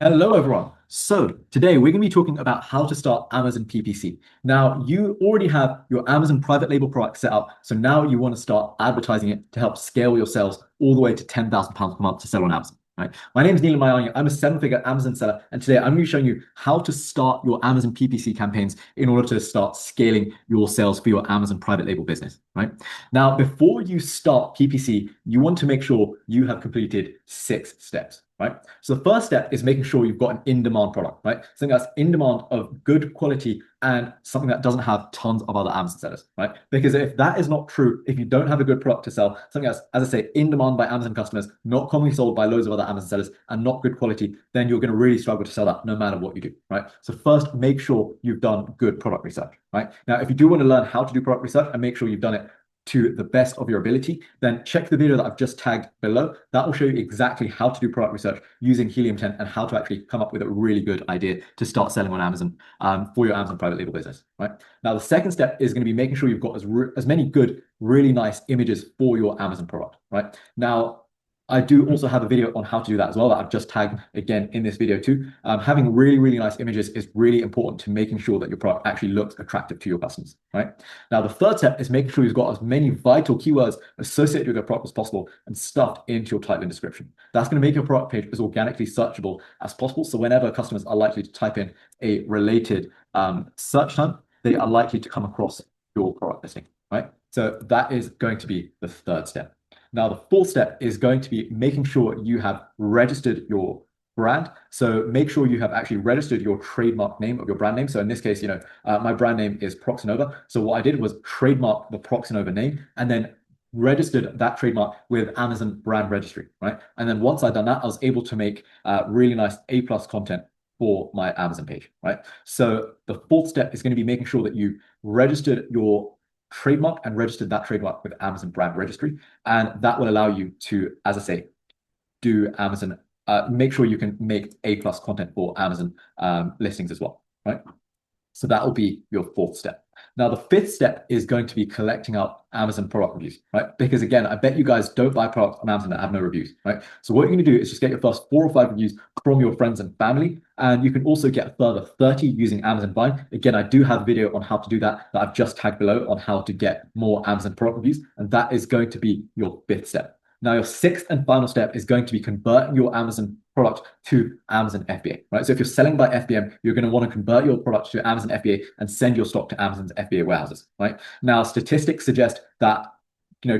Hello, everyone. So today we're going to be talking about how to start Amazon PPC. Now, you already have your Amazon private label product set up. So now you want to start advertising it to help scale your sales all the way to £10,000 per month to sell on Amazon. Right? My name is Neil Mayani. I'm a seven-figure Amazon seller. And today I'm going to be showing you how to start your Amazon PPC campaigns in order to start scaling your sales for your Amazon private label business. Right? Now, before you start PPC, you want to make sure you have completed 6 steps. Right? So the first step is making sure you've got an in-demand product, right? Something that's in demand of good quality and something that doesn't have tons of other Amazon sellers, right? Because if that is not true, if you don't have a good product to sell, something that's, as I say, in demand by Amazon customers, not commonly sold by loads of other Amazon sellers, and not good quality, then you're going to really struggle to sell that no matter what you do, right? So first, make sure you've done good product research, right? Now, if you do want to learn how to do product research and make sure you've done it to the best of your ability, then check the video that I've just tagged below. That will show you exactly how to do product research using Helium 10 and how to actually come up with a really good idea to start selling on Amazon for your Amazon private label business, right? Now, the second step is going to be making sure you've got as many good, really nice images for your Amazon product, right? Now, I do also have a video on how to do that as well that I've just tagged again in this video too. Having really, really nice images is really important to making sure that your product actually looks attractive to your customers, right? Now, the third step is making sure you've got as many vital keywords associated with your product as possible and stuffed into your title and description. That's going to make your product page as organically searchable as possible. So whenever customers are likely to type in a related search term, they are likely to come across your product listing, right? So that is going to be the third step. Now, the fourth step is going to be making sure you have registered your brand. So make sure you have actually registered your trademark name of your brand name. So in this case, my brand name is Proxinova. So what I did was trademark the Proxinova name and then registered that trademark with Amazon Brand Registry, right? And then once I'd done that, I was able to make really nice A+ content for my Amazon page, right? So the fourth step is going to be making sure that you registered your trademark and registered that trademark with Amazon Brand Registry. And that will allow you to, as I say, do Amazon, make sure you can make A+ content for Amazon listings as well, right? So that will be your fourth step. Now, the fifth step is going to be collecting up Amazon product reviews, right? Because again, I bet you guys don't buy products on Amazon that have no reviews, right? So what you're going to do is just get your first 4 or 5 reviews from your friends and family. And you can also get a further 30 using Amazon Buying. Again, I do have a video on how to do that I've just tagged below on how to get more Amazon product reviews. And that is going to be your fifth step. Now, your sixth and final step is going to be converting your Amazon product to Amazon FBA, right? So if you're selling by FBM, you're going to want to convert your product to Amazon FBA and send your stock to Amazon's FBA warehouses, right? Now, statistics suggest that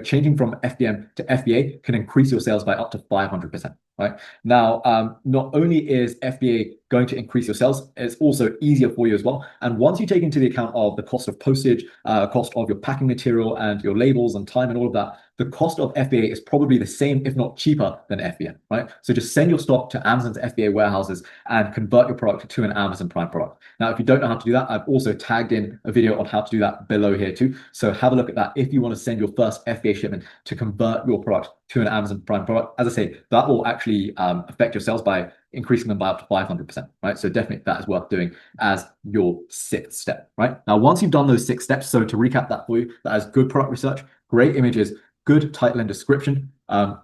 changing from FBM to FBA can increase your sales by up to 500%, right? Now, not only is FBA going to increase your sales, it's also easier for you as well. And once you take into the account of the cost of postage, cost of your packing material and your labels and time and all of that, the cost of FBA is probably the same, if not cheaper than FBM, right? So just send your stock to Amazon's FBA warehouses and convert your product to an Amazon Prime product. Now, if you don't know how to do that, I've also tagged in a video on how to do that below here too. So have a look at that if you want to send your first FBA shipment to convert your product to an Amazon Prime product. As I say, that will actually affect your sales by increasing them by up to 500%, right? So definitely that is worth doing as your sixth step, right? Now, once you've done those 6 steps, so to recap that for you, that is good product research, great images, good title and description,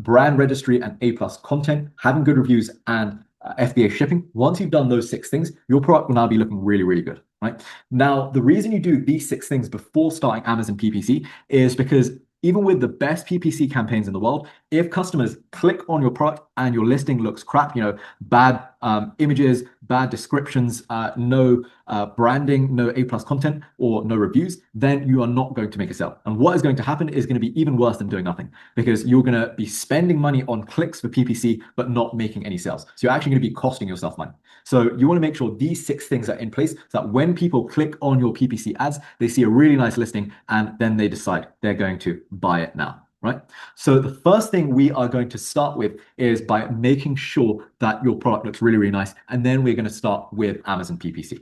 brand registry and A+ content, having good reviews and FBA shipping. Once you've done those 6 things, your product will now be looking really, really good, right? Now, the reason you do these 6 things before starting Amazon PPC is because even with the best PPC campaigns in the world, if customers click on your product and your listing looks crap, bad images, bad descriptions, no branding, no A+ content, or no reviews, then you are not going to make a sale. And what is going to happen is going to be even worse than doing nothing, because you're going to be spending money on clicks for PPC, but not making any sales. So you're actually going to be costing yourself money. So you want to make sure these 6 things are in place so that when people click on your PPC ads, they see a really nice listing and then they decide they're going to buy it now. Right? So the first thing we are going to start with is by making sure that your product looks really, really nice. And then we're going to start with Amazon PPC.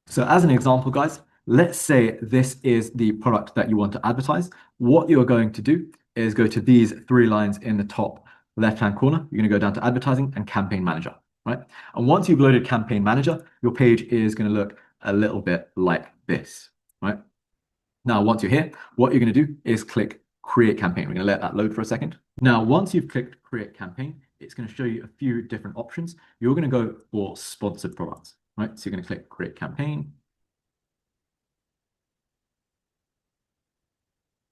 So as an example, guys, let's say this is the product that you want to advertise. What you're going to do is go to these 3 lines in the top left-hand corner. You're going to go down to advertising and campaign manager, right? And once you've loaded campaign manager, your page is going to look a little bit like this, right? Now, once you're here, what you're going to do is click Create Campaign. We're going to let that load for a second. Now, once you've clicked Create Campaign, it's going to show you a few different options. You're going to go for sponsored products, right? So you're going to click create campaign.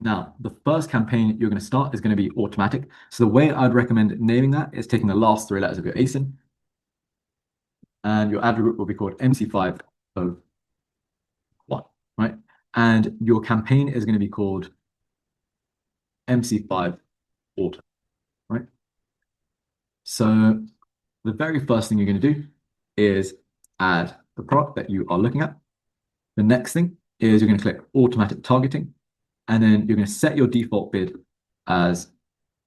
Now, the first campaign you're going to start is going to be automatic. So the way I'd recommend naming that is taking the last three letters of your ASIN, and your ad group will be called MC501, right? And your campaign is going to be called MC5 Auto, right? So the very first thing you're going to do is add the product that you are looking at. The next thing is you're going to click automatic targeting, and then you're going to set your default bid as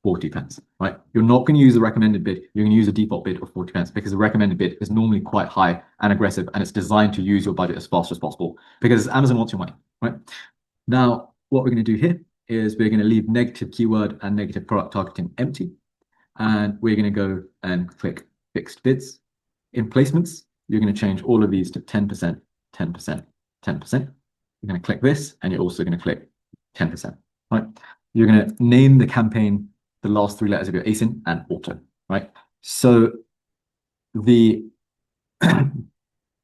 40 pence, right? You're not going to use the recommended bid. You're going to use a default bid of 40 pence because the recommended bid is normally quite high and aggressive, and it's designed to use your budget as fast as possible because Amazon wants your money, right? Now, what we're going to do here is we're going to leave negative keyword and negative product targeting empty, and we're going to go and click fixed bids. In placements, you're going to change all of these to 10%, 10%, 10%. You're going to click this, and you're also going to click 10%, right? You're going to name the campaign the last three letters of your ASIN and auto, right? So the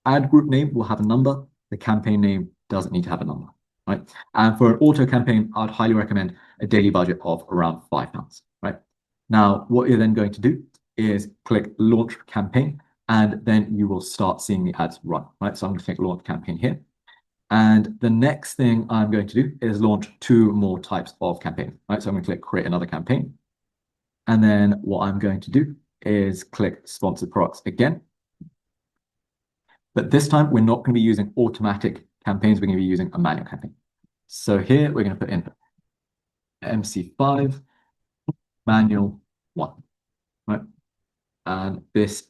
ad group name will have a number. The campaign name doesn't need to have a number, right? And for an auto campaign, I'd highly recommend a daily budget of around £5, right? Now, what you're then going to do is click launch campaign, and then you will start seeing the ads run, right? So I'm going to click launch campaign here. And the next thing I'm going to do is launch two more types of campaign, right? So I'm going to click create another campaign. And then what I'm going to do is click sponsored products again. But this time we're not going to be using automatic campaigns. We're going to be using a manual campaign. So here we're going to put in MC5 manual 1, right? And this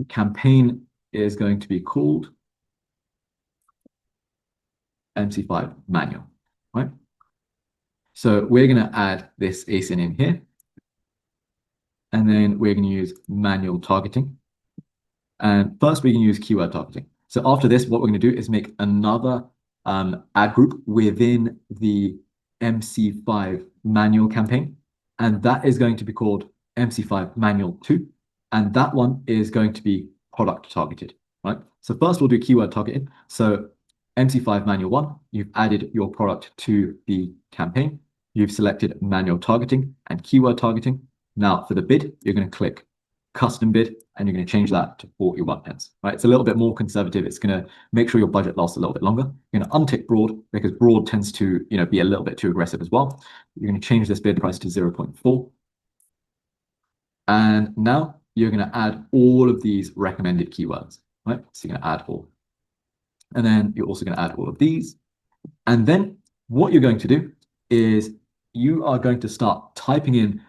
campaign is going to be called MC5 manual, right? So we're going to add this ASIN in here. And then we're going to use manual targeting. And first we can use keyword targeting. So after this, what we're going to do is make another ad group within the MC5 manual campaign. And that is going to be called MC5 manual 2. And that one is going to be product targeted, right? So first we'll do keyword targeting. So MC5 manual 1, you've added your product to the campaign. You've selected manual targeting and keyword targeting. Now for the bid, you're going to click custom bid, and you're going to change that to 41 pence, right? It's a little bit more conservative. It's going to make sure your budget lasts a little bit longer. You're going to untick broad because broad tends to, be a little bit too aggressive as well. You're going to change this bid price to 0.4. And now you're going to add all of these recommended keywords, right? So you're going to add all. And then you're also going to add all of these. And then what you're going to do is you are going to start typing in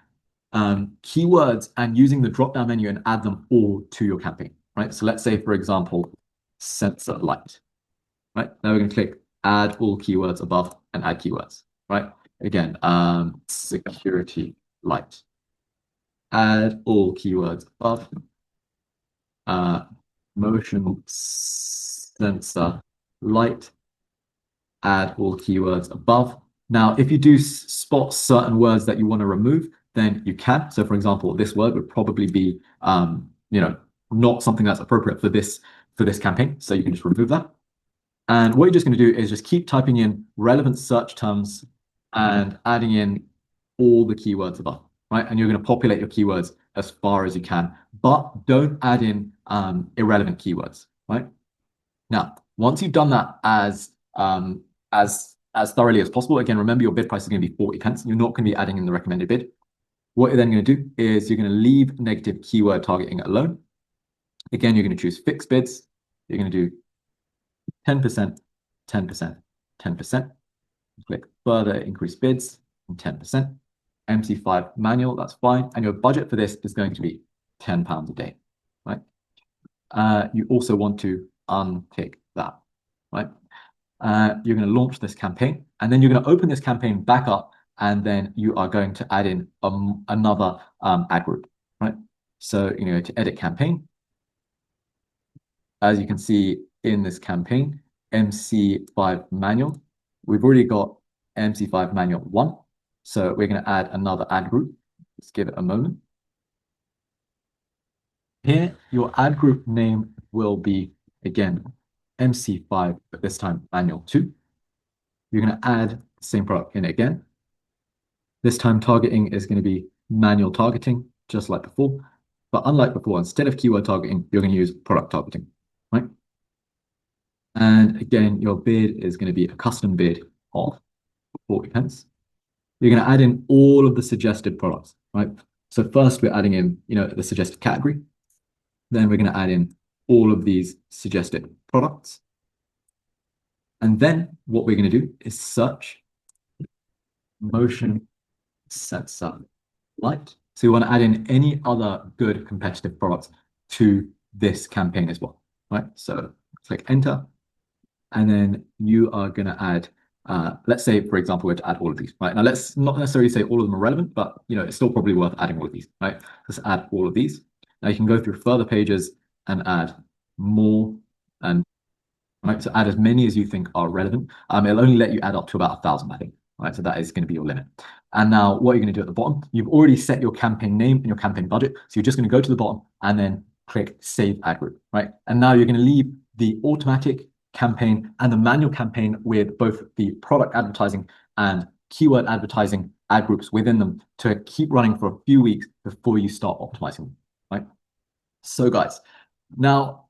keywords and using the drop-down menu and add them all to your campaign, right? So let's say, for example, sensor light, right? Now we're going to click add all keywords above and add keywords, right? Again, security light, add all keywords above, motion sensor light, add all keywords above. Now, if you do spot certain words that you want to remove, then you can. So for example, this word would probably be, not something that's appropriate for this campaign. So you can just remove that. And what you're just going to do is just keep typing in relevant search terms and adding in all the keywords above, right? And you're going to populate your keywords as far as you can, but don't add in irrelevant keywords, right? Now, once you've done that as thoroughly as possible, again, remember your bid price is going to be 40 pence. You're not going to be adding in the recommended bid. What you're then going to do is you're going to leave negative keyword targeting alone. Again, you're going to choose fixed bids. You're going to do 10%, 10%, 10%. Click further increase bids and 10%. MC5 manual, that's fine. And your budget for this is going to be £10 a day, right? You also want to untick that, right? You're going to launch this campaign, and then you're going to open this campaign back up, and then you are going to add in another ad group, right? So you know, to edit campaign. As you can see in this campaign, MC5 manual, we've already got MC5 manual 1. So we're going to add another ad group. Let's give it a moment. Here, your ad group name will be, again, MC5, but this time manual 2. You're going to add the same product in again. This time targeting is going to be manual targeting, just like before. But unlike before, instead of keyword targeting, you're going to use product targeting, right? And again, your bid is going to be a custom bid of 40 pence. You're going to add in all of the suggested products, right? So first we're adding in, the suggested category. Then we're going to add in all of these suggested products. And then what we're going to do is search motion sensor light. So you want to add in any other good competitive products to this campaign as well, right? So click enter, and then you are going to add, let's say, for example, we're to add all of these, right? Now, let's not necessarily say all of them are relevant, but, it's still probably worth adding all of these, right? Let's add all of these. Now you can go through further pages and add more, and right, so add as many as you think are relevant. It'll only let you add up to about 1,000, I think. Right, so that is going to be your limit. And now what you're going to do at the bottom, you've already set your campaign name and your campaign budget. So you're just going to go to the bottom and then click Save Ad Group, right? And now you're going to leave the automatic campaign and the manual campaign with both the product advertising and keyword advertising ad groups within them to keep running for a few weeks before you start optimizing them, right? So guys, now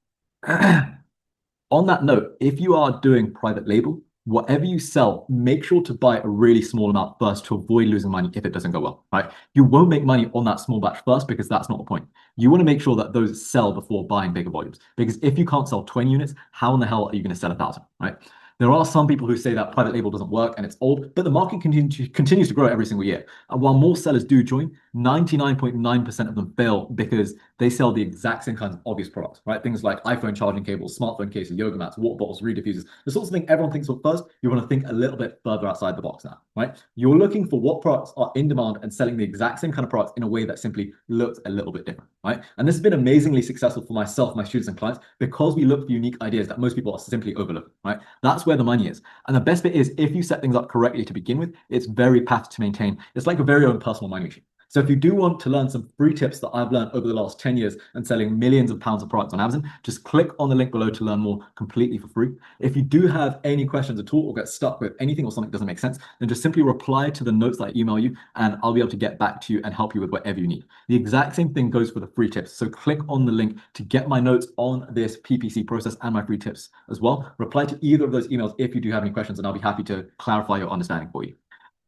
on that note, if you are doing private label, whatever you sell, make sure to buy a really small amount first to avoid losing money if it doesn't go well, right? You won't make money on that small batch first because that's not the point. You want to make sure that those sell before buying bigger volumes. Because if you can't sell 20 units, how in the hell are you going to sell 1,000, right? There are some people who say that private label doesn't work and it's old, but the market continues to grow every single year. And while more sellers do join, 99.9% of them fail because they sell the exact same kinds of obvious products, right? Things like iPhone charging cables, smartphone cases, yoga mats, water bottles, reed diffusers, the sorts of thing everyone thinks of first. You want to think a little bit further outside the box now, right? You're looking for what products are in demand and selling the exact same kind of products in a way that simply looks a little bit different, right? And this has been amazingly successful for myself, my students and clients, because we look for unique ideas that most people are simply overlooking, right? That's where the money is. And the best bit is if you set things up correctly to begin with, it's very path to maintain. It's like a very own personal money machine. So if you do want to learn some free tips that I've learned over the last 10 years and selling millions of pounds of products on Amazon, just click on the link below to learn more completely for free. If you do have any questions at all or get stuck with anything or something doesn't make sense, then just simply reply to the notes that I email you and I'll be able to get back to you and help you with whatever you need. The exact same thing goes for the free tips. So click on the link to get my notes on this PPC process and my free tips as well. Reply to either of those emails if you do have any questions and I'll be happy to clarify your understanding for you.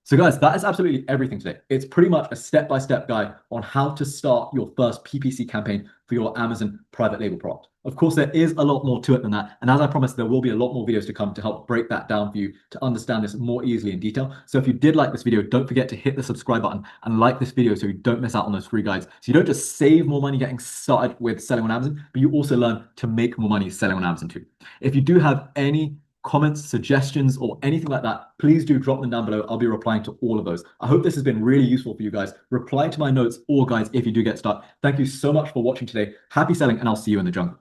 So guys, that is absolutely everything today. It's pretty much a step-by-step guide on how to start your first PPC campaign for your Amazon private label product. Of course, there is a lot more to it than that. And as I promised, there will be a lot more videos to come to help break that down for you to understand this more easily in detail. So if you did like this video, don't forget to hit the subscribe button and like this video so you don't miss out on those free guides. So you don't just save more money getting started with selling on Amazon, but you also learn to make more money selling on Amazon too. If you do have any comments, suggestions, or anything like that, please do drop them down below. I'll be replying to all of those. I hope this has been really useful for you guys. Reply to my notes or guides if you do get stuck. Thank you so much for watching today. Happy selling, and I'll see you in the jungle.